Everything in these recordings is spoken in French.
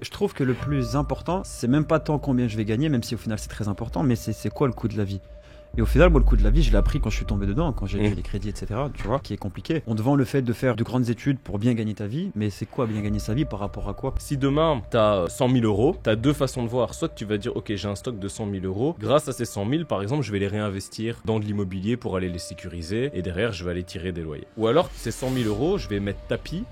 Je trouve que le plus important, c'est même pas tant combien je vais gagner, même si au final c'est très important, mais c'est quoi le coût de la vie. Et au final, moi, le coût de la vie, je l'ai appris quand je suis tombé dedans, quand j'ai vu les crédits, etc. Tu vois, qui est compliqué. On te vend le fait de faire de grandes études pour bien gagner ta vie, mais c'est quoi bien gagner sa vie par rapport à quoi? Si demain, tu as 100 000 euros, tu as deux façons de voir. Soit tu vas dire, ok, j'ai un stock de 100 000 euros. Grâce à ces 100 000, par exemple, je vais les réinvestir dans de l'immobilier pour aller les sécuriser. Et derrière, je vais aller tirer des loyers. Ou alors, ces 100 000 euros, je vais mettre tapis.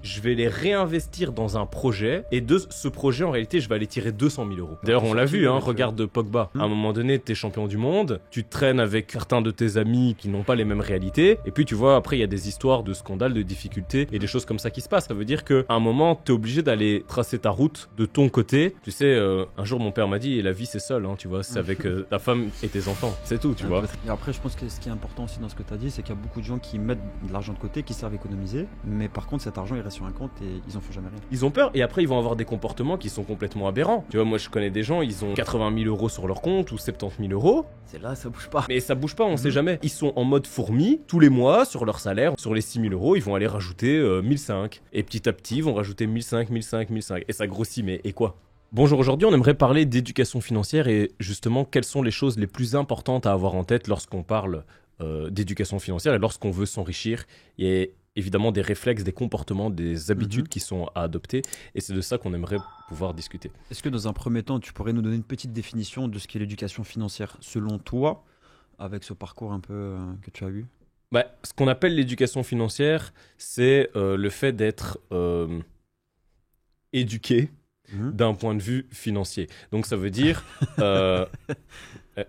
Je vais les réinvestir dans un projet et de ce projet, en réalité, je vais aller tirer 200 000 euros. D'ailleurs, on l'a vu, hein, regarde Pogba. À un moment donné, t'es champion du monde, tu traînes avec certains de tes amis qui n'ont pas les mêmes réalités, et puis tu vois, après, il y a des histoires de scandales, de difficultés et des choses comme ça qui se passent. Ça veut dire qu'à un moment, t'es obligé d'aller tracer ta route de ton côté. Tu sais, un jour, mon père m'a dit, la vie, c'est seul, hein, tu vois, c'est avec ta femme et tes enfants. C'est tout, tu vois. Et après, je pense que ce qui est important aussi dans ce que t'as dit, c'est qu'il y a beaucoup de gens qui mettent de l'argent de côté, qui savent économiser, mais par contre, cet argent, il reste sur un compte et ils en font jamais rien. Ils ont peur et après ils vont avoir des comportements qui sont complètement aberrants. Tu vois, moi je connais des gens, ils ont 80 000 euros sur leur compte ou 70 000 euros. C'est là, ça bouge pas. Mais ça bouge pas, on sait jamais. Ils sont en mode fourmi, tous les mois, sur leur salaire, sur les 6 000 euros, ils vont aller rajouter 1005. Et petit à petit, ils vont rajouter 1005, 1005, 1005. Et ça grossit, mais et quoi? Bonjour, aujourd'hui on aimerait parler d'éducation financière et justement quelles sont les choses les plus importantes à avoir en tête lorsqu'on parle d'éducation financière et lorsqu'on veut s'enrichir. Et évidemment des réflexes, des comportements, des habitudes qui sont à adopter. Et c'est de ça qu'on aimerait pouvoir discuter. Est-ce que dans un premier temps, tu pourrais nous donner une petite définition de ce qu'est l'éducation financière selon toi, avec ce parcours un peu que tu as eu? Bah, ce qu'on appelle l'éducation financière, c'est le fait d'être éduqué d'un point de vue financier. Donc ça veut dire...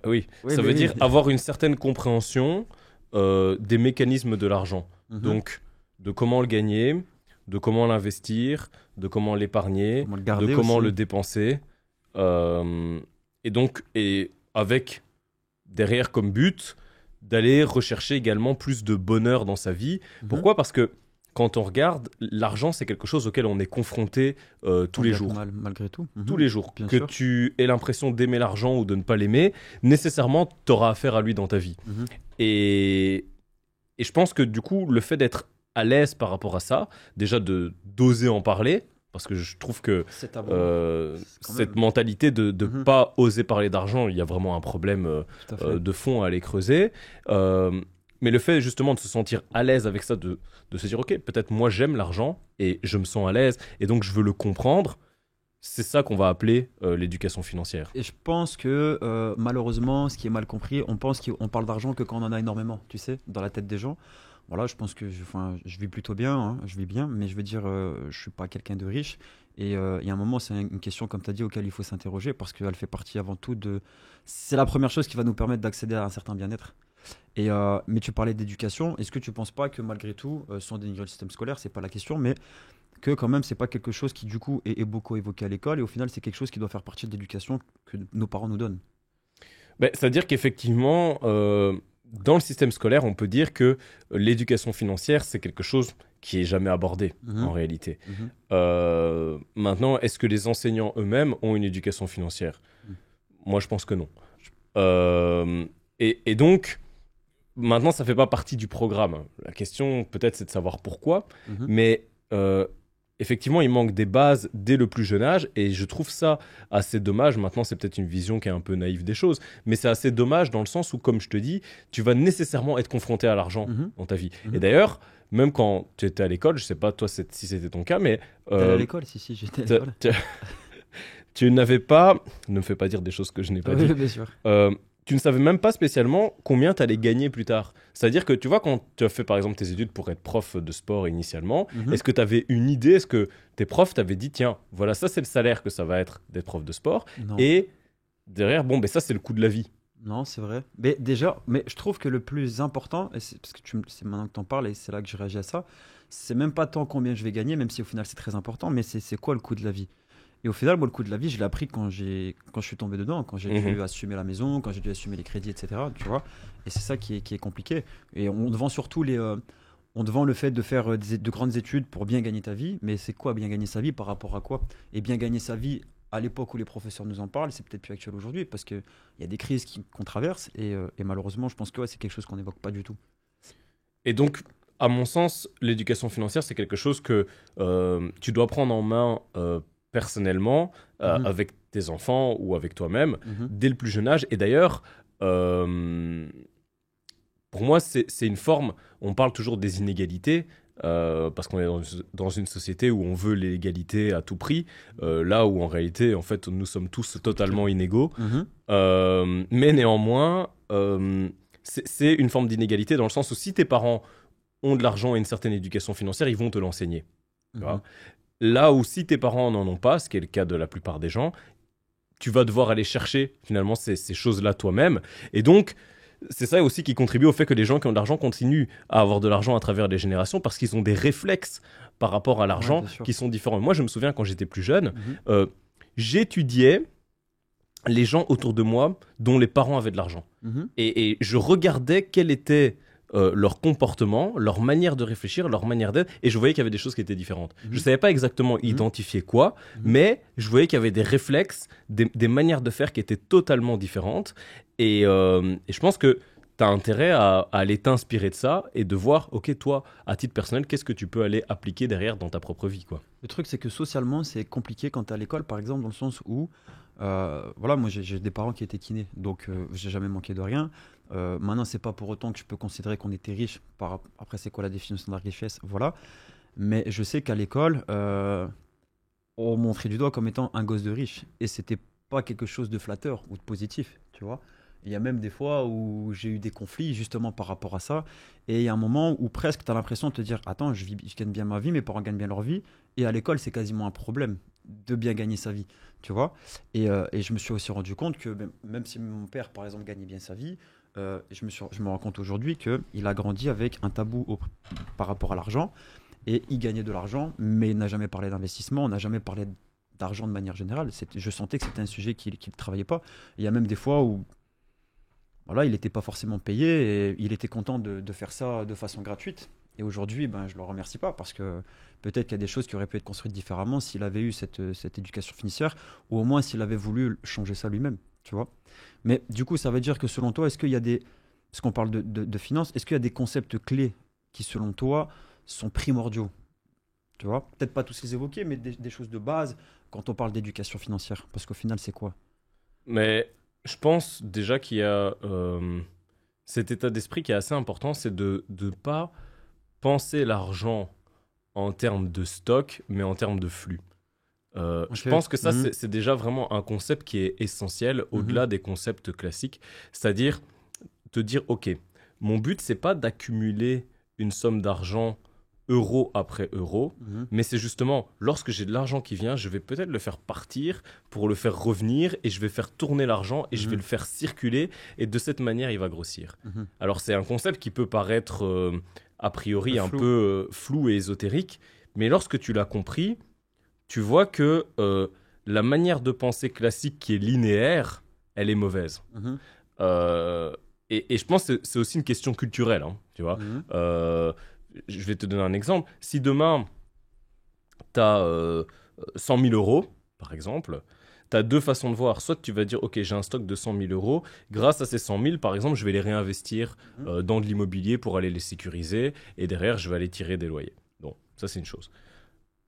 oui, ça veut dire avoir une certaine compréhension des mécanismes de l'argent. Donc, de comment le gagner, de comment l'investir, de comment l'épargner, de comment le dépenser. Et donc, avec derrière comme but d'aller rechercher également plus de bonheur dans sa vie. Pourquoi? Parce que quand on regarde, l'argent, c'est quelque chose auquel on est confronté tous les jours. Malgré tout. Tous les jours. Bien que sûr. tu aies l'impression d'aimer l'argent ou de ne pas l'aimer, nécessairement, tu auras affaire à lui dans ta vie. Et je pense que du coup, le fait d'être à l'aise par rapport à ça, déjà d'oser en parler, parce que je trouve que cette mentalité de ne pas oser parler d'argent, il y a vraiment un problème de fond à aller creuser. Mais le fait justement de se sentir à l'aise avec ça, de se dire, ok, peut-être moi j'aime l'argent et je me sens à l'aise et donc je veux le comprendre, c'est ça qu'on va appeler l'éducation financière. Et je pense que malheureusement, ce qui est mal compris, on pense qu'on parle d'argent que quand on en a énormément, tu sais, dans la tête des gens. Voilà, je pense que je vis plutôt bien, hein, je vis bien, mais je veux dire, je suis pas quelqu'un de riche. Et il y a un moment, c'est une question, comme tu as dit, auquel il faut s'interroger parce qu'elle fait partie avant tout de... C'est la première chose qui va nous permettre d'accéder à un certain bien-être. Mais tu parlais d'éducation. Est-ce que tu ne penses pas que malgré tout, sans dénigrer le système scolaire, c'est pas la question, mais que quand même, c'est pas quelque chose qui du coup est beaucoup évoqué à l'école et au final, c'est quelque chose qui doit faire partie de l'éducation que nos parents nous donnent? C'est-à-dire qu'effectivement... dans le système scolaire, on peut dire que l'éducation financière, c'est quelque chose qui est jamais abordé en réalité. Maintenant, est-ce que les enseignants eux-mêmes ont une éducation financière? Moi, je pense que non. Et donc, maintenant, ça fait pas partie du programme. La question, peut-être, c'est de savoir pourquoi. Mais effectivement, il manque des bases dès le plus jeune âge et je trouve ça assez dommage. Maintenant, c'est peut-être une vision qui est un peu naïve des choses, mais c'est assez dommage dans le sens où, comme je te dis, tu vas nécessairement être confronté à l'argent dans ta vie. Et d'ailleurs, même quand tu étais à l'école, je sais pas toi si c'était ton cas, mais... T'allais à l'école? Si, j'étais à l'école. Tu n'avais pas... Ne me fais pas dire des choses que je n'ai pas dit. Bien sûr. Tu ne savais même pas spécialement combien tu allais gagner plus tard. C'est-à-dire que tu vois, quand tu as fait par exemple tes études pour être prof de sport initialement, est-ce que tu avais une idée? Est-ce que tes profs t'avaient dit, tiens, voilà, ça c'est le salaire que ça va être d'être prof de sport? Non. Et derrière, bon, ça c'est le coût de la vie. Non, c'est vrai. Mais déjà, je trouve que le plus important, et parce que c'est maintenant que tu en parles et c'est là que je réagis à ça, c'est même pas tant combien je vais gagner, même si au final c'est très important, mais c'est quoi le coût de la vie. Et au final, moi, le coût de la vie, je l'ai appris quand je suis tombé dedans, quand j'ai dû assumer la maison, quand j'ai dû assumer les crédits, etc. Tu vois. Et c'est ça qui est compliqué. Et on te vend surtout on te vend le fait de faire de grandes études pour bien gagner ta vie, mais c'est quoi bien gagner sa vie par rapport à quoi? Et bien gagner sa vie à l'époque où les professeurs nous en parlent, c'est peut-être plus actuel aujourd'hui parce qu'il y a des crises qu'on traverse et malheureusement, je pense que c'est quelque chose qu'on n'évoque pas du tout. Et donc, à mon sens, l'éducation financière, c'est quelque chose que tu dois prendre en main personnellement, Mhm. avec tes enfants ou avec toi-même, Mhm. dès le plus jeune âge. Et d'ailleurs, euh, pour moi, c'est une forme, on parle toujours des inégalités, parce qu'on est dans une société où on veut l'égalité à tout prix, là où en réalité, en fait, nous sommes tous Compliqué. totalement inégaux. Mhm. Mais néanmoins, c'est une forme d'inégalité dans le sens où si tes parents ont de l'argent et une certaine éducation financière, ils vont te l'enseigner. Tu Mhm. vois. Là où si tes parents n'en ont pas, ce qui est le cas de la plupart des gens, tu vas devoir aller chercher finalement ces choses-là toi-même. Et donc, c'est ça aussi qui contribue au fait que les gens qui ont de l'argent continuent à avoir de l'argent à travers les générations parce qu'ils ont des réflexes par rapport à Ouais, l'argent bien sûr. qui sont différents. Moi, je me souviens quand j'étais plus jeune, Mhm. euh, j'étudiais les gens autour de moi dont les parents avaient de l'argent. Mhm. Et je regardais quel était leur comportement, leur manière de réfléchir, leur manière d'être, et je voyais qu'il y avait des choses qui étaient différentes. Je ne Mhm. savais pas exactement Mhm. identifier quoi, Mhm. mais je voyais qu'il y avait des réflexes, des manières de faire qui étaient totalement différentes. Et je pense que tu as intérêt à aller t'inspirer de ça et de voir, ok, toi, à titre personnel, qu'est-ce que tu peux aller appliquer derrière dans ta propre vie, quoi. Le truc, c'est que socialement, c'est compliqué quand tu es à l'école, par exemple, dans le sens où, voilà, moi j'ai des parents qui étaient kinés, donc j'ai jamais manqué de rien. Maintenant, c'est pas pour autant que je peux considérer qu'on était riche. Après, c'est quoi la définition de la richesse? Voilà. Mais je sais qu'à l'école, on montrait du doigt comme étant un gosse de riche. Et c'était pas quelque chose de flatteur ou de positif, tu vois. Il y a même des fois où j'ai eu des conflits justement par rapport à ça. Et il y a un moment où presque tu as l'impression de te dire, attends, je gagne bien ma vie, mes parents gagnent bien leur vie. Et à l'école, c'est quasiment un problème de bien gagner sa vie, tu vois. Et je me suis aussi rendu compte que même si mon père, par exemple, gagnait bien sa vie, je me rends compte aujourd'hui qu'il a grandi avec un tabou par rapport à l'argent. Et il gagnait de l'argent, mais il n'a jamais parlé d'investissement, on n'a jamais parlé d'argent de manière générale. Je sentais que c'était un sujet qu'il ne travaillait pas. Il y a même des fois où voilà, il n'était pas forcément payé et il était content de faire ça de façon gratuite. Et aujourd'hui, ben, je ne le remercie pas parce que peut-être qu'il y a des choses qui auraient pu être construites différemment s'il avait eu cette éducation financière ou au moins s'il avait voulu changer ça lui-même, tu vois. Mais du coup, ça veut dire que selon toi, est-ce qu'il y a des... Parce qu'on parle de finances, est-ce qu'il y a des concepts clés qui, selon toi, sont primordiaux? Tu vois, peut-être pas tous les évoquer, mais des choses de base quand on parle d'éducation financière. Parce qu'au final, c'est quoi? Mais je pense déjà qu'il y a cet état d'esprit qui est assez important, c'est de ne pas penser l'argent en termes de stock, mais en termes de flux. Je Ok. pense que ça, Mhm. c'est déjà vraiment un concept qui est essentiel Mhm. au-delà des concepts classiques. C'est-à-dire te dire, OK, mon but, c'est pas d'accumuler une somme d'argent euro après euro, Mhm. mais c'est justement, lorsque j'ai de l'argent qui vient, je vais peut-être le faire partir pour le faire revenir et je vais faire tourner l'argent et je vais Mhm. le faire circuler et de cette manière, il va grossir. Mhm. Alors, c'est un concept qui peut paraître a priori Le un flou. peu flou et ésotérique, mais lorsque tu l'as compris, tu vois que la manière de penser classique qui est linéaire, elle est mauvaise. Mhm. Euh, et je pense que c'est aussi une question culturelle, hein, tu vois. Mhm. Euh, je vais te donner un exemple. Si demain, tu as 100 000 euros, par exemple, tu as deux façons de voir. Soit tu vas dire, OK, j'ai un stock de 100 000 euros. Grâce à ces 100 000, par exemple, je vais les réinvestir Mhm. dans de l'immobilier pour aller les sécuriser. Et derrière, je vais aller tirer des loyers. Donc, ça, c'est une chose.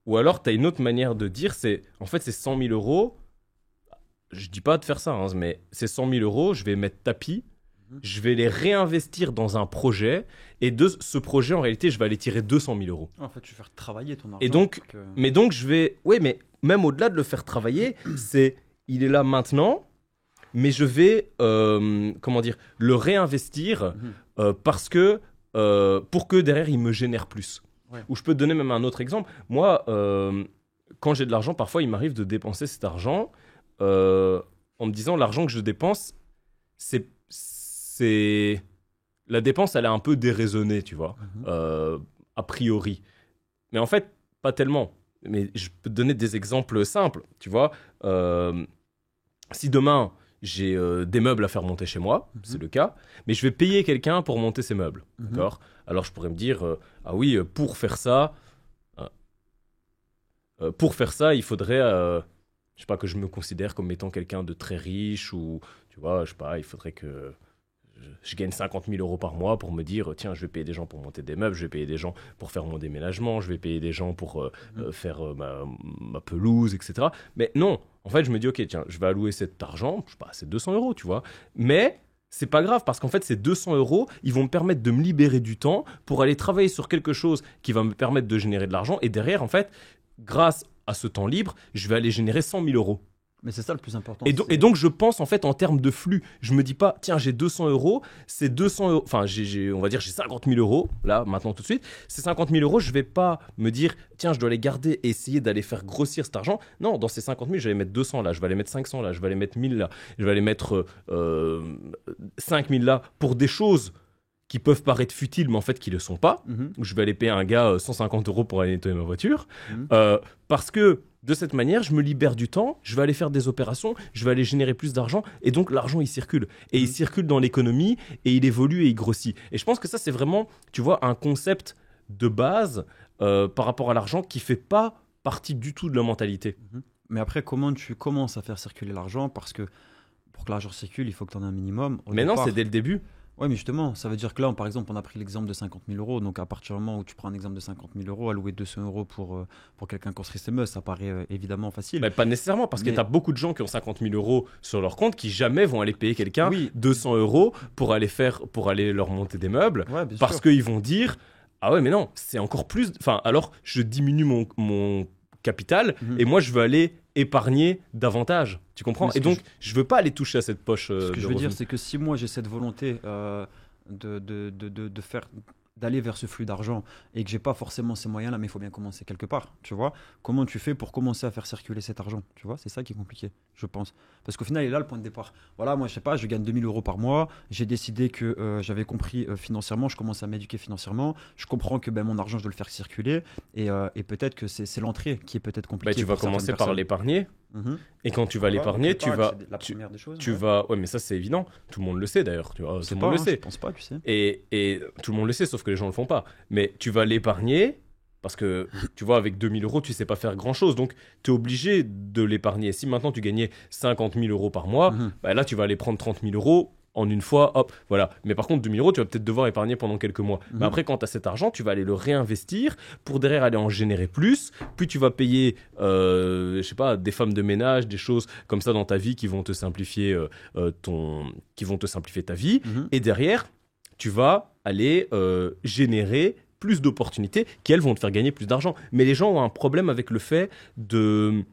Ou alors, tu as une autre manière de dire, c'est, en fait, ces 100 000 euros, je dis pas de faire ça, hein, mais ces 100 000 euros, je vais mettre tapis, Mhm. je vais les réinvestir dans un projet, et de ce projet, en réalité, je vais aller tirer 200 000 euros. En fait, tu veux faire travailler ton Et argent donc, pour que... mais donc, je vais, ouais, mais même au-delà de le faire travailler, c'est, il est là maintenant, mais je vais, comment dire, le réinvestir Mhm. parce que, pour que derrière, il me génère plus. Ouais. Ou je peux te donner même un autre exemple. Moi, quand j'ai de l'argent, parfois, il m'arrive de dépenser cet argent en me disant l'argent que je dépense, c'est la dépense, elle est un peu déraisonnée, tu vois, Mhm. a priori. Mais en fait, pas tellement. Mais je peux te donner des exemples simples, tu vois. Si demain, j'ai des meubles à faire monter chez moi, Mhm. c'est le cas, mais je vais payer quelqu'un pour monter ces meubles, Mhm. d'accord? Alors je pourrais me dire, ah oui, euh, pour faire ça, il faudrait, je sais pas, que je me considère comme étant quelqu'un de très riche ou, tu vois, je sais pas, il faudrait que je gagne 50 000 euros par mois pour me dire, tiens, je vais payer des gens pour monter des meubles, je vais payer des gens pour faire mon déménagement, je vais payer des gens pour faire ma pelouse, etc. Mais non, en fait, je me dis, ok, tiens, je vais allouer cet argent, je sais pas, c'est 200 euros, tu vois. Mais c'est pas grave parce qu'en fait, ces 200 euros, ils vont me permettre de me libérer du temps pour aller travailler sur quelque chose qui va me permettre de générer de l'argent. Et derrière, en fait, grâce à ce temps libre, je vais aller générer 100 000 euros. Mais c'est ça le plus important. Et donc, je pense en fait en termes de flux. Je me dis pas, tiens, j'ai 200 euros, c'est 200 euros, enfin, on va dire, j'ai 50 000 euros, là, maintenant, tout de suite. Ces 50 000 euros, je vais pas me dire, tiens, je dois les garder et essayer d'aller faire grossir cet argent. Non, dans ces 50 000, je vais les mettre 200 là, je vais aller mettre 500 là, je vais aller mettre 1000 là, je vais aller mettre 5 000 là pour des choses qui peuvent paraître futiles, mais en fait qui ne le sont pas. Je vais aller payer un gars 150 euros pour aller nettoyer ma voiture. Parce que de cette manière, je me libère du temps, je vais aller faire des opérations, je vais aller générer plus d'argent, et donc l'argent, il circule. Et il circule dans l'économie, et il évolue et il grossit. Et je pense que ça, c'est vraiment, tu vois, un concept de base par rapport à l'argent qui ne fait pas partie du tout de la mentalité. Mais après, comment tu commences à faire circuler l'argent? Parce que pour que l'argent circule, il faut que tu en aies un minimum. Mais non, c'est dès le début. Oui, mais justement, ça veut dire que là, par exemple, on a pris l'exemple de 50 000 euros. Donc, à partir du moment où tu prends un exemple de 50 000 euros, allouer 200 euros pour quelqu'un construire ses meubles, ça paraît évidemment facile. Mais pas nécessairement, parce que tu as beaucoup de gens qui ont 50 000 euros sur leur compte qui jamais vont aller payer quelqu'un 200 euros pour aller leur monter des meubles. Ouais, parce qu'ils vont dire, ah ouais, mais non, c'est encore plus. Enfin, alors, je diminue mon capital et moi, je veux aller épargner davantage. Tu comprends? Et donc, je veux pas aller toucher à cette poche. Ce que je veux dire, c'est que si moi j'ai cette volonté de faire, d'aller vers ce flux d'argent et que j'ai pas forcément ces moyens-là, mais il faut bien commencer quelque part. Tu vois? Comment tu fais pour commencer à faire circuler cet argent? Tu vois? C'est ça qui est compliqué, je pense. Parce qu'au final, il est là le point de départ. Voilà, moi je sais pas, je gagne 2 000 euros par mois. J'ai décidé que j'avais compris financièrement, je commence à m'éduquer financièrement. Je comprends que mon argent, je dois le faire circuler. Et peut-être que c'est l'entrée qui est peut-être compliquée. Tu vas commencer par l'épargner. Et quand tu vas l'épargner, tu vas. Ouais, mais ça c'est évident. Tout le monde le sait d'ailleurs. Tu vois, tout le monde le sait. Je pense pas, tu sais. Et tout le monde le sait, sauf que les gens le font pas. Mais tu vas l'épargner parce que tu vois, avec 2 000 euros, tu sais pas faire grand chose. Donc tu es obligé de l'épargner. Si maintenant tu gagnais 50 000 euros par mois, là tu vas aller prendre 30 000 euros. En une fois, hop, voilà. Mais par contre, 2 000 euros, tu vas peut-être devoir épargner pendant quelques mois. Mais après, quand tu as cet argent, tu vas aller le réinvestir pour derrière aller en générer plus. Puis tu vas payer, je sais pas, des femmes de ménage, des choses comme ça dans ta vie qui vont te simplifier ta vie. Et derrière, tu vas aller générer plus d'opportunités qui, elles, vont te faire gagner plus d'argent. Mais les gens ont un problème avec le fait de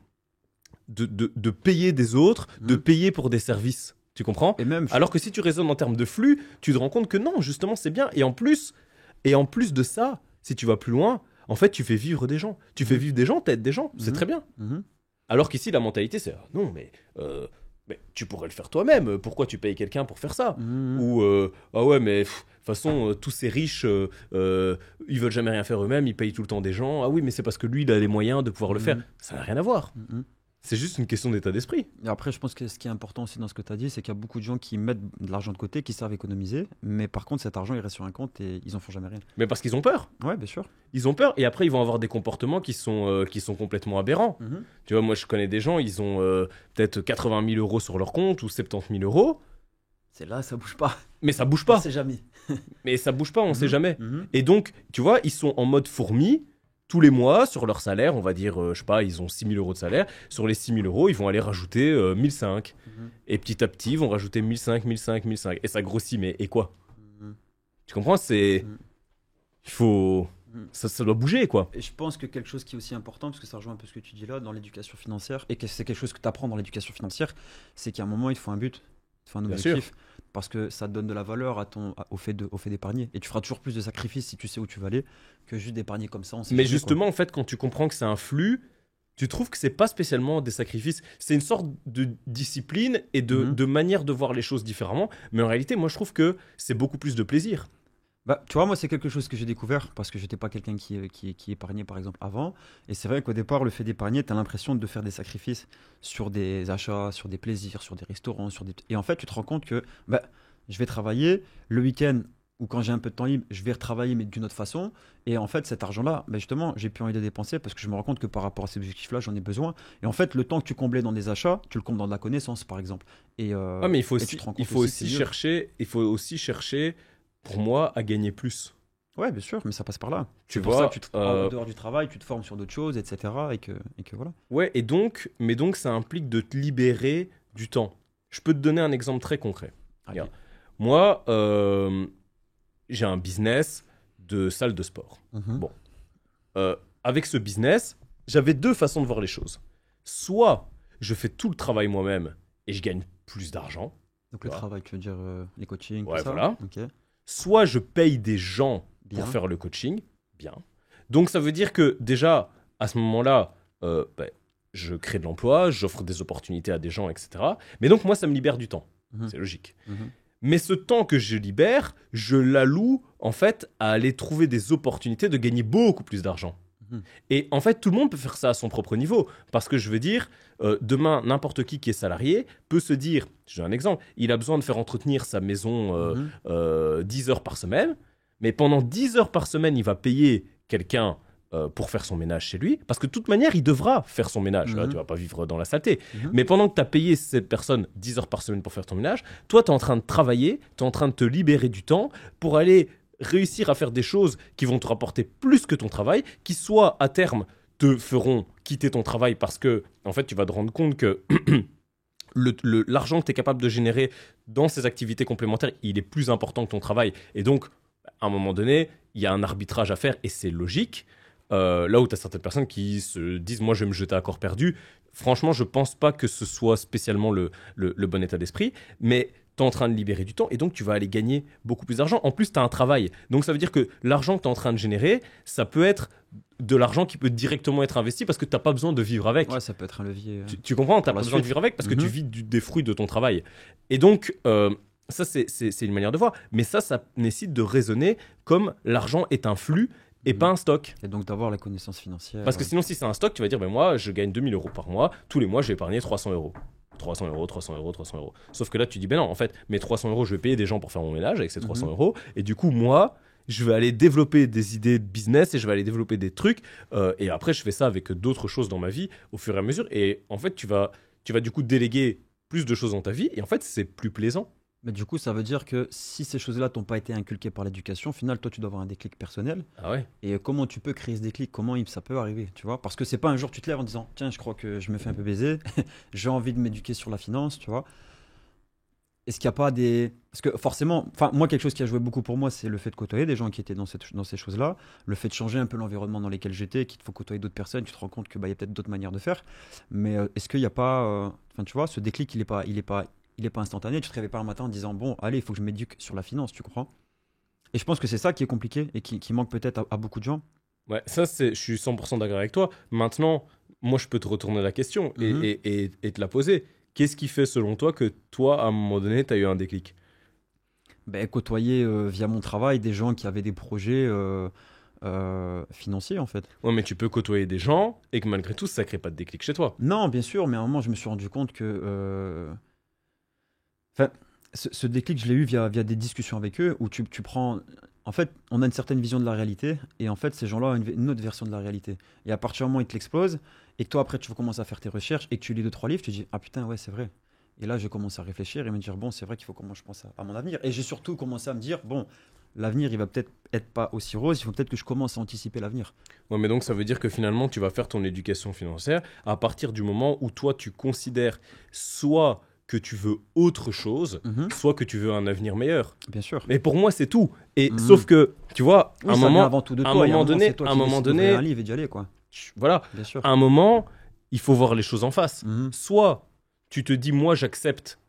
payer des autres, de payer pour des services. Tu comprends? Alors que si tu raisonnes en termes de flux, tu te rends compte que non, justement, c'est bien. Et en plus de ça, si tu vas plus loin, en fait, tu fais vivre des gens. Tu fais vivre des gens, t'aides des gens. C'est très bien. Alors qu'ici, la mentalité, c'est non, mais tu pourrais le faire toi-même. Pourquoi tu payes quelqu'un pour faire ça? Ou ah ouais, mais de toute façon, tous ces riches, ils veulent jamais rien faire eux-mêmes. Ils payent tout le temps des gens. Ah oui, mais c'est parce que lui, il a les moyens de pouvoir le faire. Ça n'a rien à voir. C'est juste une question d'état d'esprit. Et après, je pense que ce qui est important aussi dans ce que tu as dit, c'est qu'il y a beaucoup de gens qui mettent de l'argent de côté, qui savent économiser, mais par contre, cet argent, il reste sur un compte et ils en font jamais rien. Mais parce qu'ils ont peur. Ouais, bien sûr. Ils ont peur et après, ils vont avoir des comportements qui sont complètement aberrants. Tu vois, moi, je connais des gens, ils ont peut-être 80 000 euros sur leur compte ou 70 000 euros. C'est là, ça bouge pas. Mais ça bouge pas. On sait jamais. Mais ça bouge pas, on sait jamais. Et donc, tu vois, ils sont en mode fourmi. Tous les mois, sur leur salaire, on va dire, je sais pas, ils ont 6 000 euros de salaire. Sur les 6 000 euros, ils vont aller rajouter 1 500. Et petit à petit, ils vont rajouter 1 500, 1 500, 1 500. Et ça grossit, mais et quoi? Tu comprends? Il faut... Ça doit bouger, quoi. Et je pense que quelque chose qui est aussi important, parce que ça rejoint un peu ce que tu dis là, dans l'éducation financière, et que c'est quelque chose que tu apprends dans l'éducation financière, c'est qu'à un moment, il te faut un but, il te faut un objectif. Parce que ça te donne de la valeur au fait d'épargner. Et tu feras toujours plus de sacrifices si tu sais où tu vas aller que juste d'épargner comme ça. Mais justement, en fait, quand tu comprends que c'est un flux, tu trouves que c'est pas spécialement des sacrifices. C'est une sorte de discipline et de manière de voir les choses différemment. Mais en réalité, moi, je trouve que c'est beaucoup plus de plaisir. Bah, tu vois, moi, c'est quelque chose que j'ai découvert parce que j'étais pas quelqu'un qui épargnait, par exemple, avant. Et c'est vrai qu'au départ, le fait d'épargner, tu as l'impression de faire des sacrifices sur des achats, sur des plaisirs, sur des restaurants. Et en fait, tu te rends compte que je vais travailler le week-end. ou quand j'ai un peu de temps libre, je vais retravailler, mais d'une autre façon. Et en fait, cet argent-là, ben justement, j'ai plus envie de le dépenser parce que je me rends compte que par rapport à ces objectifs-là, j'en ai besoin. Et en fait, le temps que tu comblais dans des achats, tu le combles dans de la connaissance, par exemple. Ah, mais Et tu te rends il compte faut aussi que c'est aussi mieux. chercher, pour moi, à gagner plus. Ouais, bien sûr, mais ça passe par là. Tu C'est pour ça que vois, en dehors du travail, tu te formes sur d'autres choses, etc. Et que voilà. ouais, mais donc ça implique de te libérer du temps. Je peux te donner un exemple très concret. Allez. Regarde. Moi, j'ai un business de salle de sport. Mhm. Bon. Avec ce business, j'avais deux façons de voir les choses. Soit je fais tout le travail moi-même et je gagne plus d'argent. Donc le Voilà. travail, tu veux dire les coachings, Ouais, tout ça. voilà. Ok, Soit je paye des gens bien. pour faire le coaching. Bien. Donc ça veut dire que déjà, à ce moment-là, je crée de l'emploi, j'offre des opportunités à des gens, etc. Mais donc moi, ça me libère du temps. Mhm. C'est logique. Mhm. Mais ce temps que je libère, je l'alloue en fait à aller trouver des opportunités de gagner beaucoup plus d'argent. Mhm. Et en fait, tout le monde peut faire ça à son propre niveau. Parce que je veux dire, demain, n'importe qui est salarié peut se dire, je donne un exemple, il a besoin de faire entretenir sa maison Mhm. 10 heures par semaine, mais pendant 10 heures par semaine, il va payer quelqu'un pour faire son ménage chez lui, parce que de toute manière, il devra faire son ménage. Mhm. Tu vas pas vivre dans la saleté. Mhm. Mais pendant que tu as payé cette personne 10 heures par semaine pour faire ton ménage, toi, tu es en train de travailler, tu es en train de te libérer du temps pour aller réussir à faire des choses qui vont te rapporter plus que ton travail, qui soit à terme te feront quitter ton travail parce que, en fait, tu vas te rendre compte que l'argent que tu es capable de générer dans ces activités complémentaires, il est plus important que ton travail. Et donc, à un moment donné, il y a un arbitrage à faire et c'est logique. Là où tu as certaines personnes qui se disent moi je vais me jeter à corps perdu, franchement je pense pas que ce soit spécialement le bon état d'esprit, mais tu es en train de libérer du temps et donc tu vas aller gagner beaucoup plus d'argent. En plus tu as un travail, donc ça veut dire que l'argent que tu es en train de générer, ça peut être de l'argent qui peut directement être investi parce que tu n'as pas besoin de vivre avec. Ouais, ça peut être un levier. Tu comprends, tu n'as Pour pas la besoin de suite. vivre avec parce que tu Mhm. vis des fruits de ton travail. Et donc ça c'est une manière de voir, mais ça nécessite de raisonner comme l'argent est un flux et Mhm. pas un stock. Et donc d'avoir la connaissance financière. Parce que sinon, si c'est un stock, tu vas dire, ben moi, je gagne 2000 euros par mois. Tous les mois, je vais épargner 300 euros. 300 euros, 300 euros, 300 euros. Sauf que là, tu dis, ben non, en fait, mes 300 euros, je vais payer des gens pour faire mon ménage avec ces 300 Mhm. euros. Et du coup, moi, je vais aller développer des idées de business et je vais aller développer des trucs. Et après, je fais ça avec d'autres choses dans ma vie au fur et à mesure. Et en fait, tu vas du coup déléguer plus de choses dans ta vie. Et en fait, c'est plus plaisant. Mais du coup, ça veut dire que si ces choses-là t'ont pas été inculquées par l'éducation, au final, toi, tu dois avoir un déclic personnel. Ah ouais. Et comment tu peux créer ce déclic? Ça peut arriver, tu vois? Parce que c'est pas un jour tu te lèves en disant, tiens, je crois que je me fais un peu baiser, j'ai envie de m'éduquer sur la finance, tu vois? Est-ce qu'il n'y a pas des... Parce que forcément, enfin, moi, quelque chose qui a joué beaucoup pour moi, c'est le fait de côtoyer des gens qui étaient dans ces choses-là, le fait de changer un peu l'environnement dans lequel j'étais, qu'il te faut côtoyer d'autres personnes, tu te rends compte que, bah, il y a peut-être d'autres manières de faire. Mais est-ce qu'il n'y a pas... Enfin, tu vois, ce déclic, il est pas instantané. Tu te réveilles pas un matin en disant, bon, allez, il faut que je m'éduque sur la finance, tu comprends? Et je pense que c'est ça qui est compliqué et qui manque peut-être à beaucoup de gens. Ouais, je suis 100% d'accord avec toi. Maintenant, moi, je peux te retourner la question Mhm. et te la poser. Qu'est-ce qui fait, selon toi, que toi, à un moment donné, tu as eu un déclic? Ben, côtoyer via mon travail des gens qui avaient des projets financiers, en fait. Ouais, mais tu peux côtoyer des gens et que malgré tout, ça crée pas de déclic chez toi. Non, bien sûr, mais à un moment, je me suis rendu compte que... Enfin, ce déclic, je l'ai eu via des discussions avec eux où tu prends. En fait, on a une certaine vision de la réalité et en fait, ces gens-là ont une autre version de la réalité. Et à partir du moment où ils te l'explosent et que toi, après, tu commences à faire tes recherches et que tu lis deux, trois livres, tu te dis, ah putain, ouais, c'est vrai. Et là, j'ai commencé à réfléchir et me dire, bon, c'est vrai qu'il faut comment je pense à mon avenir. Et j'ai surtout commencé à me dire, bon, l'avenir, il va peut-être être pas aussi rose, il faut peut-être que je commence à anticiper l'avenir. Ouais, mais donc ça veut dire que finalement, tu vas faire ton éducation financière à partir du moment où toi, tu considères soit que tu veux autre chose, Mhm. soit que tu veux un avenir meilleur. Bien sûr. Mais pour moi, c'est tout. Et Mhm. sauf que, tu vois, Oui, un ça vient moment, avant tout de à un toi. Et moment donné, c'est toi à un qui moment décides d'ouvrir donné, un livre et d'y aller, quoi. voilà, Bien sûr. à un moment, il faut voir les choses en face. Mhm. Soit tu te dis, moi, j'accepte.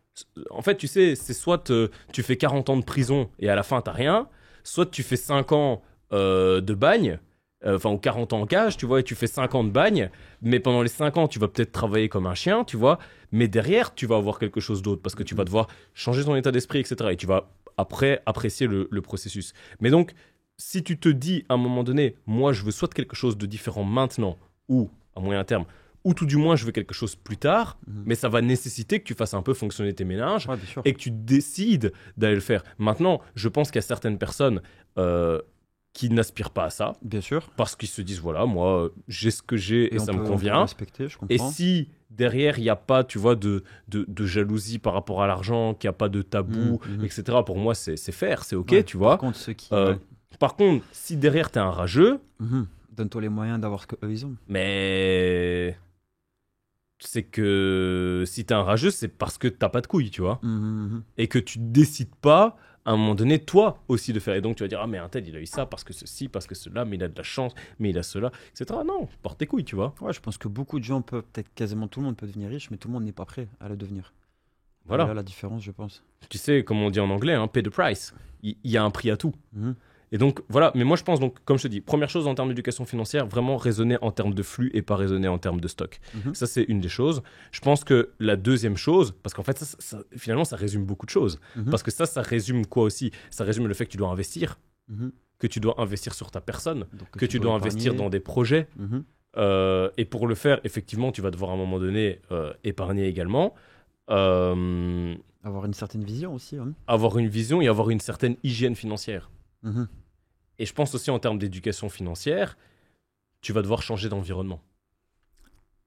En fait, tu sais, c'est soit tu fais 40 ans de prison et à la fin, t'as rien, soit tu fais 5 ans de bagne, enfin, ou 40 ans en cage, tu vois, et tu fais 5 ans de bagne, mais pendant les 5 ans, tu vas peut-être travailler comme un chien, tu vois, mais derrière, tu vas avoir quelque chose d'autre parce que tu vas devoir changer ton état d'esprit, etc. Et tu vas après apprécier le processus. Mais donc, si tu te dis à un moment donné, moi, je veux soit quelque chose de différent maintenant, ou à moyen terme, ou tout du moins je veux quelque chose plus tard, Mhm. mais ça va nécessiter que tu fasses un peu fonctionner tes ménages Ouais, bien sûr. et que tu décides d'aller le faire. Maintenant, je pense qu'il y a certaines personnes qui n'aspirent pas à ça, Bien sûr. parce qu'ils se disent, voilà, moi, j'ai ce que j'ai et ça me on peut convient. respecter, je Et comprends. si derrière, il n'y a pas, tu vois, de jalousie par rapport à l'argent, qu'il n'y a pas de tabou, Mhm. etc., pour moi, c'est faire, c'est OK, Ouais, tu vois. Par contre, ceux qui. Euh, Par contre, si derrière, tu es un rageux, Donne-toi les moyens d'avoir ce qu'eux, ils ont. mais c'est que si tu es un rageux, c'est parce que tu n'as pas de couilles, tu vois. Mhm. Et que tu décides pas à un moment donné toi aussi de faire, et donc tu vas dire, ah mais un tel il a eu ça parce que ceci, parce que cela, mais il a de la chance, mais il a cela, etc. Non, porte tes couilles, tu vois. Ouais, je pense que beaucoup de gens peuvent, peut-être quasiment tout le monde peut devenir riche, mais tout le monde n'est pas prêt à le devenir. Voilà. Voilà la différence, je pense. Tu sais, comme on dit en anglais, hein, pay the price. Il y a un prix à tout. Mhm. Et donc voilà, mais moi je pense, donc comme je te dis, première chose en termes d'éducation financière, vraiment raisonner en termes de flux et pas raisonner en termes de stock. Mhm. Ça c'est une des choses. Je pense que la deuxième chose, parce qu'en fait finalement ça résume beaucoup de choses, Mhm. parce que ça résume quoi aussi? Ça résume le fait que tu dois investir, Mhm. que tu dois investir sur ta personne, Donc, que tu dois investir épargner. dans des projets. Mhm. Et pour le faire, effectivement, tu vas devoir à un moment donné épargner également. Avoir une certaine vision aussi. Hein. Avoir une vision et avoir une certaine hygiène financière. Mhm. Et je pense aussi en termes d'éducation financière, tu vas devoir changer d'environnement.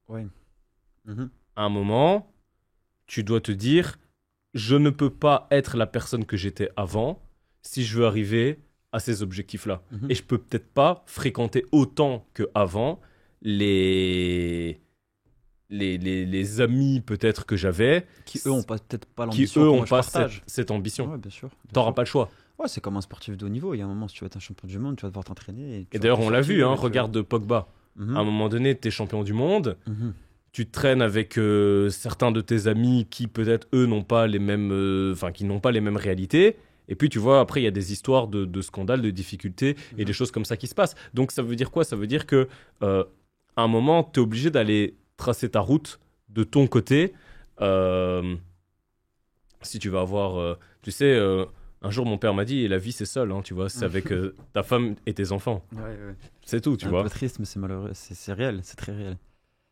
Ouais. Mhm. À un moment, tu dois te dire, je ne peux pas être la personne que j'étais avant si je veux arriver à ces objectifs-là. Mhm. Et je peux peut-être pas fréquenter autant qu'avant les amis peut-être que j'avais, Qui eux ont peut-être pas qui l'ambition eux que ont moi, je pas partage. cette ambition. Ouais, bien sûr. bien T'auras sûr. pas le choix. Ouais, c'est comme un sportif de haut niveau. Il y a un moment, si tu veux être un champion du monde, tu vas devoir t'entraîner. Et tu vas d'ailleurs, plus on l'a sortir vu, hein, avec, regarde Pogba. Mhm. À un moment donné, t'es champion du monde, Mhm. tu traînes avec certains de tes amis qui peut-être eux n'ont pas les mêmes, qui n'ont pas les mêmes réalités. Et puis tu vois, après il y a des histoires de scandales, de difficultés et des choses comme ça qui se passent. Donc ça veut dire quoi? Ça veut dire que à un moment, tu es obligé d'aller tracer ta route de ton côté. Si tu vas avoir, tu sais, un jour mon père m'a dit, la vie c'est seul, hein, tu vois, c'est avec ta femme et tes enfants. Ouais, ouais. C'est tout, tu Un vois. peu triste, mais c'est malheureux. C'est réel, c'est très réel.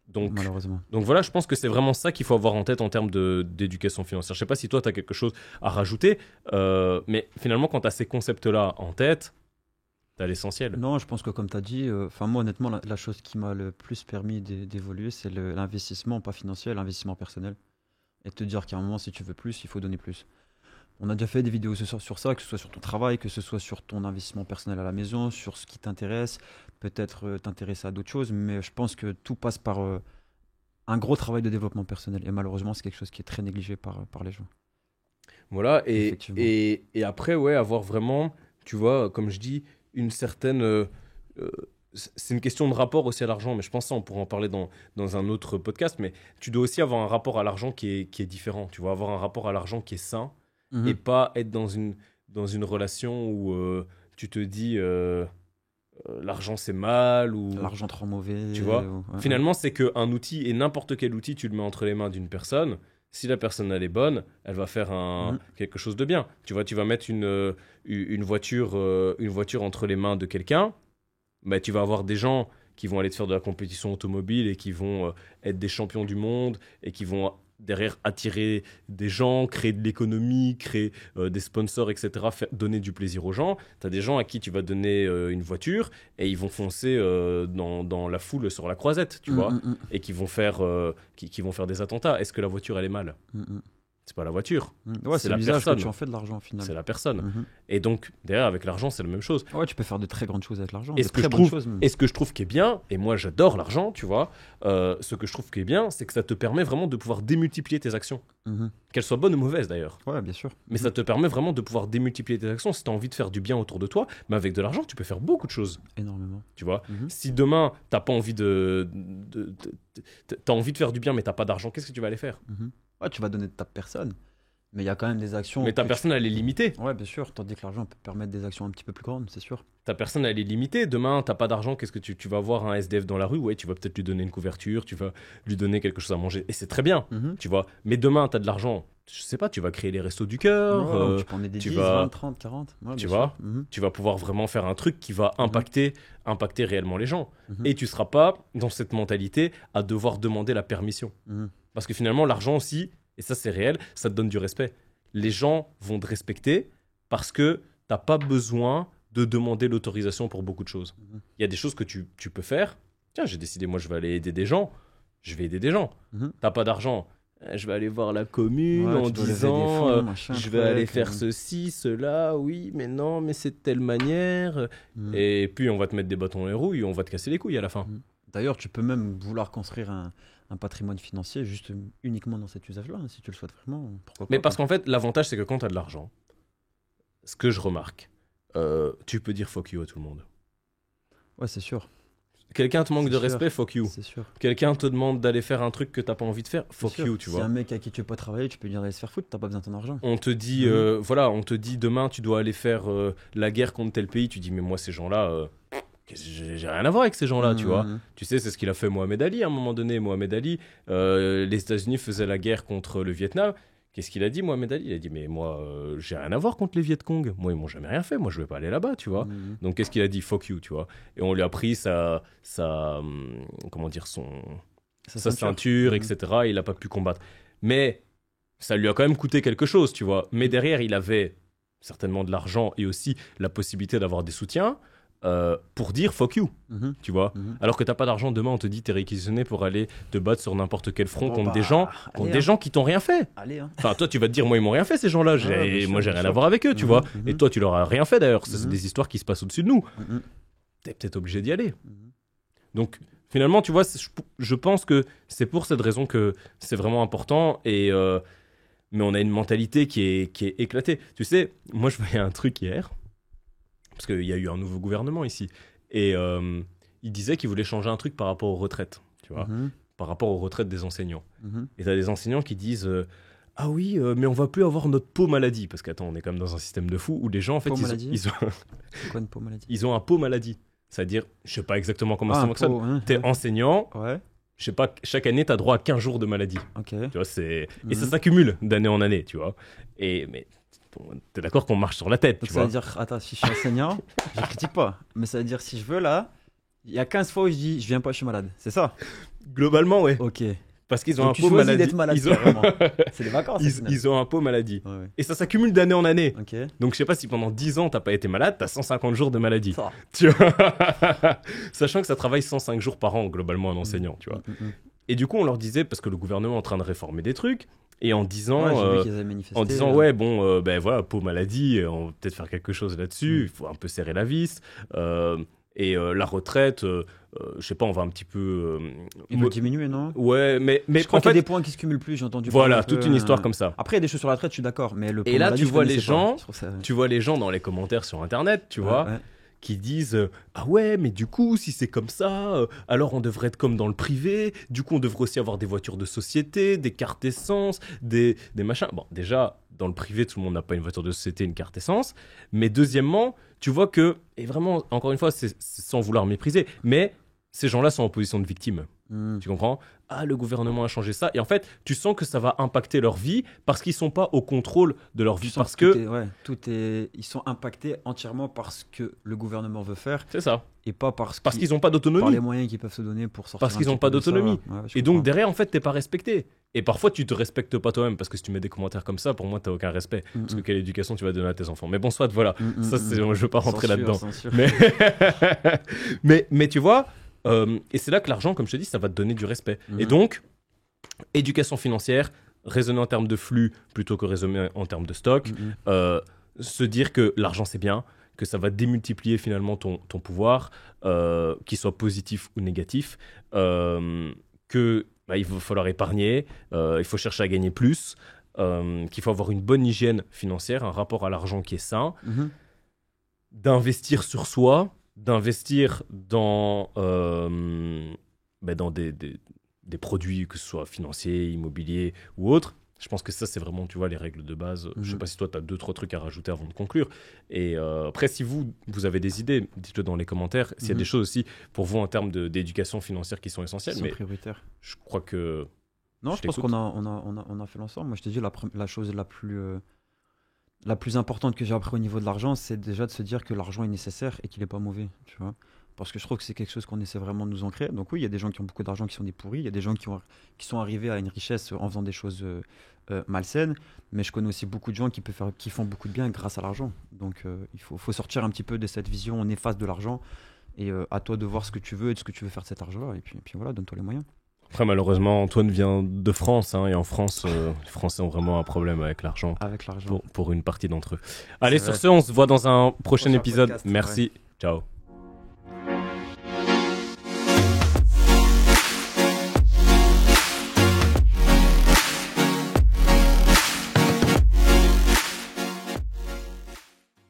Donc Malheureusement. voilà, je pense que c'est vraiment ça qu'il faut avoir en tête en termes d'éducation financière. Je sais pas si toi, tu as quelque chose à rajouter, mais finalement, quand tu as ces concepts-là en tête, tu as l'essentiel. Non, je pense que comme tu as dit, moi honnêtement, la chose qui m'a le plus permis d'évoluer, c'est l'investissement, pas financier, l'investissement personnel. Et te dire qu'à un moment, si tu veux plus, il faut donner plus. On a déjà fait des vidéos sur ça, que ce soit sur ton travail, que ce soit sur ton investissement personnel à la maison, sur ce qui t'intéresse, peut-être t'intéresser à d'autres choses, mais je pense que tout passe par un gros travail de développement personnel. Et malheureusement, c'est quelque chose qui est très négligé par les gens. Voilà, Effectivement. et après, ouais, avoir vraiment, tu vois, comme je dis, une certaine... c'est une question de rapport aussi à l'argent, mais je pense que ça, on pourra en parler dans un autre podcast, mais tu dois aussi avoir un rapport à l'argent qui est différent. Tu vas avoir un rapport à l'argent qui est sain, et pas être dans une relation où tu te dis l'argent c'est mal, ou... L'argent trop mauvais. Tu vois, ouais. Finalement, c'est qu'un outil, et n'importe quel outil, tu le mets entre les mains d'une personne. Si la personne elle est bonne, elle va faire quelque chose de bien. Tu vois, tu vas mettre une voiture entre les mains de quelqu'un, bah, tu vas avoir des gens qui vont aller te faire de la compétition automobile et qui vont être des champions du monde et qui vont derrière attirer des gens, créer de l'économie, créer des sponsors, etc., donner du plaisir aux gens. Tu as des gens à qui tu vas donner une voiture et ils vont foncer dans la foule sur la croisette, tu vois, et qui vont faire des attentats. Est-ce que la voiture, elle est mal? C'est pas la voiture, Ouais, c'est c'est la l'usage que personne. tu en fais de l'argent au final. C'est la personne. Mhm. Et donc, derrière, avec l'argent, c'est la même chose. Ouais, tu peux faire de très grandes choses avec l'argent. Et de ce que très je bonnes trouve- choses, même. Et ce que je trouve qui est bien, et moi j'adore l'argent, tu vois, ce que je trouve qui est bien, c'est que ça te permet vraiment de pouvoir démultiplier tes actions. Mhm. Qu'elles soient bonnes ou mauvaises d'ailleurs. Ouais, bien sûr. Mais ça te permet vraiment de pouvoir démultiplier tes actions si tu as envie de faire du bien autour de toi. Mais avec de l'argent, tu peux faire beaucoup de choses, Énormément. tu vois. Mhm. Si demain, t'as pas envie t'as envie de faire du bien, mais t'as pas d'argent, qu'est-ce que tu vas aller faire? Mhm. Ouais, tu vas donner de ta personne. Mais il y a quand même des actions. Mais ta que personne, elle est limitée. Ouais, bien sûr. Tandis que l'argent peut permettre des actions un petit peu plus grandes, c'est sûr. Ta personne, elle est limitée. Demain, t'as pas d'argent, qu'est-ce que tu vas voir un SDF dans la rue? Ouais, tu vas peut-être lui donner une couverture, tu vas lui donner quelque chose à manger. Et c'est très bien, Mhm. tu vois. Mais demain, t'as de l'argent, je sais pas, tu vas créer les restos du cœur, tu peux en aider tu 10, vas- 20, 30, 40. Ouais, tu bien vois, sûr. Mhm. tu vas pouvoir vraiment faire un truc qui va impacter réellement les gens. Mhm. Et tu seras pas dans cette mentalité à devoir demander la permission. Mhm. Parce que finalement, l'argent aussi, et ça c'est réel, ça te donne du respect. Les gens vont te respecter parce que t'as pas besoin de demander l'autorisation pour beaucoup de choses. Mhm. Il y a des choses que tu peux faire. Tiens, j'ai décidé, moi je vais aller aider des gens. Je vais aider des gens. Mhm. T'as pas d'argent. Je vais aller voir la commune Ouais, en tu dois lever des disant fonds, machin, je vais truc, aller faire ceci, cela, oui, mais non, mais c'est de telle manière. Mhm. Et puis on va te mettre des bâtons dans les roues et on va te casser les couilles à la fin. Mhm. D'ailleurs, tu peux même vouloir construire un patrimoine financier juste uniquement dans cet usage-là, hein, si tu le souhaites vraiment. Pourquoi pas, Mais parce quoi. qu'en fait, l'avantage c'est que quand tu as de l'argent, ce que je remarque, tu peux dire fuck you à tout le monde. Ouais, c'est sûr. Quelqu'un te manque C'est de sûr. respect, fuck you. C'est sûr. Quelqu'un te demande d'aller faire un truc que t'as pas envie de faire, C'est fuck sûr. you, tu Si vois. un mec à qui tu veux pas travailler, tu peux lui dire d'aller se faire foutre, t'as pas besoin de ton argent. On te dit, voilà, on te dit demain tu dois aller faire la guerre contre tel pays. Tu dis, mais moi, ces gens-là, j'ai rien à voir avec ces gens-là, tu vois. Mhm. Tu sais, c'est ce qu'il a fait Mohamed Ali à un moment donné. Mohamed Ali, les États-Unis faisaient la guerre contre le Vietnam. Qu'est-ce qu'il a dit, Mohamed Ali? Il a dit, mais moi, j'ai rien à voir contre les Viet Cong. Moi, ils m'ont jamais rien fait. Moi, je vais pas aller là-bas, tu vois. Mhm. Donc, qu'est-ce qu'il a dit? Fuck you, tu vois. Et on lui a pris comment dire, sa ceinture, Mhm. etc. Il n'a pas pu combattre. Mais ça lui a quand même coûté quelque chose, tu vois. Mais derrière, il avait certainement de l'argent et aussi la possibilité d'avoir des soutiens pour dire fuck you, Mhm. tu vois. Mhm. Alors que t'as pas d'argent, demain on te dit t'es réquisitionné pour aller te battre sur n'importe quel front Bon, contre bah, des gens, allez, hein. qui t'ont rien fait. Allez, hein. Enfin, toi tu vas te dire moi ils m'ont rien fait ces gens-là, bien sûr, moi j'ai bien rien sûr. à voir avec eux, tu Mhm, vois. mhm. Et toi tu leur as rien fait d'ailleurs, ça c'est Mhm. des histoires qui se passent au-dessus de nous. Mhm. T'es peut-être obligé d'y aller. Mhm. Donc finalement, tu vois, je pense que c'est pour cette raison que c'est vraiment important mais on a une mentalité qui est éclatée. Tu sais, moi je voyais un truc hier, parce qu'il y a eu un nouveau gouvernement ici, et il disait qu'il voulait changer un truc par rapport aux retraites, tu vois, Mhm. par rapport aux retraites des enseignants. Mhm. Et t'as des enseignants qui disent ah oui, mais on va plus avoir notre peau maladie, parce qu'attends, on est quand même dans un système de fou où les gens en fait Peau maladie. ils ont C'est quoi une peau maladie? ils ont un peau maladie, c'est-à-dire je sais pas exactement comment ça un fonctionne. pot, hein. T'es enseignant, Ouais, je sais pas, chaque année, tu as droit à 15 jours de maladie. ok. Tu vois, et ça Mhm. s'accumule d'année en année, tu vois. Mais bon, t'es d'accord qu'on marche sur la tête, Donc tu ça vois. veut dire, attends, si je suis enseignant, je critique pas. Mais ça veut dire, si je veux là, il y a 15 fois où je dis, je viens pas, je suis malade. C'est ça? Globalement, ouais. Ok. Parce qu'ils ont Donc un tu pot choisis maladie. d'être malade, Ils ont... carrément. C'est des vacances. au final. ils ont un pot maladie. Ouais, ouais. Et ça s'accumule d'année en année. Ok. Donc je sais pas si pendant 10 ans, t'as pas été malade, t'as 150 jours de maladie. Ça. Tu vois. Sachant que ça travaille 105 jours par an, globalement, un enseignant, tu vois. Mhm. Et du coup, on leur disait, parce que le gouvernement est en train de réformer des trucs, et en disant... Ouais, j'ai vu qu'ils avaient manifesté. En disant ouais bon ben voilà peau maladie on va peut-être faire quelque chose là-dessus, il faut un peu serrer la vis la retraite je sais pas on va un petit peu Ils veulent diminuer, non? ouais mais Je crois en qu'il y a fait des points qui se cumulent plus, j'ai entendu. voilà parler un toute peu, une histoire comme ça. Après, il y a des choses sur la retraite, je suis d'accord. Mais le Et pot là, maladie, tu je vois les connaissais pas. gens, Je trouve ça- tu vois les gens dans les commentaires sur internet tu vois Ouais, ouais. qui disent ah ouais mais du coup si c'est comme ça alors on devrait être comme dans le privé, du coup on devrait aussi avoir des voitures de société, des cartes essence, des machins. Bon déjà dans le privé tout le monde n'a pas une voiture de société, une carte essence, mais deuxièmement tu vois que, et vraiment encore une fois c'est sans vouloir mépriser, mais ces gens-là sont en position de victime. Mhm. Tu comprends? Ah, le gouvernement a changé ça. Et en fait, tu sens que ça va impacter leur vie parce qu'ils sont pas au contrôle de leur vie. Tu sens Parce tout que... est- ouais, ils sont impactés entièrement par ce que le gouvernement veut faire C'est ça. et pas Parce qu'ils n'ont pas par d'autonomie. les moyens qu'ils peuvent se donner pour sortir. Parce qu'ils un ont petit pas peu de ça. d'autonomie. Ouais, je Et donc comprends. derrière, en fait, t'es pas respecté. Et parfois, tu te respectes pas toi-même parce que si tu mets des commentaires comme ça, pour moi, t'as aucun respect. Parce que quelle éducation tu vas donner à tes enfants? Mais bon, soit, voilà. Ça, c'est... Je veux pas rentrer Censure, là-dedans. censure. Mais tu vois, et c'est là que l'argent, comme je te dis, ça va te donner du respect. Et donc, éducation financière, raisonner en termes de flux plutôt que raisonner en termes de stock, se dire que l'argent c'est bien, que ça va démultiplier finalement ton pouvoir, qu'il soit positif ou négatif, que il va falloir épargner, il faut chercher à gagner plus, qu'il faut avoir une bonne hygiène financière, un rapport à l'argent qui est sain, d'investir sur soi, d'investir dans des produits, que ce soit financiers, immobiliers ou autres. Je pense que ça, c'est vraiment, tu vois, les règles de base. Je sais pas si toi, tu as 2-3 trucs à rajouter avant de conclure. Et après, si vous avez des idées, dites-le dans les commentaires. S'il y a des choses aussi pour vous en termes d'éducation financière qui sont essentielles. Ils sont Mais prioritaires. je crois que Non, je pense t'écoute. qu'on a fait l'ensemble. Moi, je t'ai dit, la chose la plus importante que j'ai appris au niveau de l'argent, c'est déjà de se dire que l'argent est nécessaire et qu'il n'est pas mauvais, tu vois. Parce que je trouve que c'est quelque chose qu'on essaie vraiment de nous ancrer. Donc oui, il y a des gens qui ont beaucoup d'argent qui sont des pourris, il y a des gens qui sont arrivés à une richesse en faisant des choses malsaines, mais je connais aussi beaucoup de gens qui font beaucoup de bien grâce à l'argent. Donc faut sortir un petit peu de cette vision néfaste de l'argent et à toi de voir ce que tu veux et de ce que tu veux faire de cet argent-là. Et puis voilà, donne-toi les moyens. Après, malheureusement, Antoine vient de France, hein, et en France, les Français ont vraiment un problème avec l'argent Avec l'argent. pour une partie d'entre eux. Allez, C'est sur vrai. ce, on se voit dans un prochain Prochain épisode. podcast, Merci. Ciao.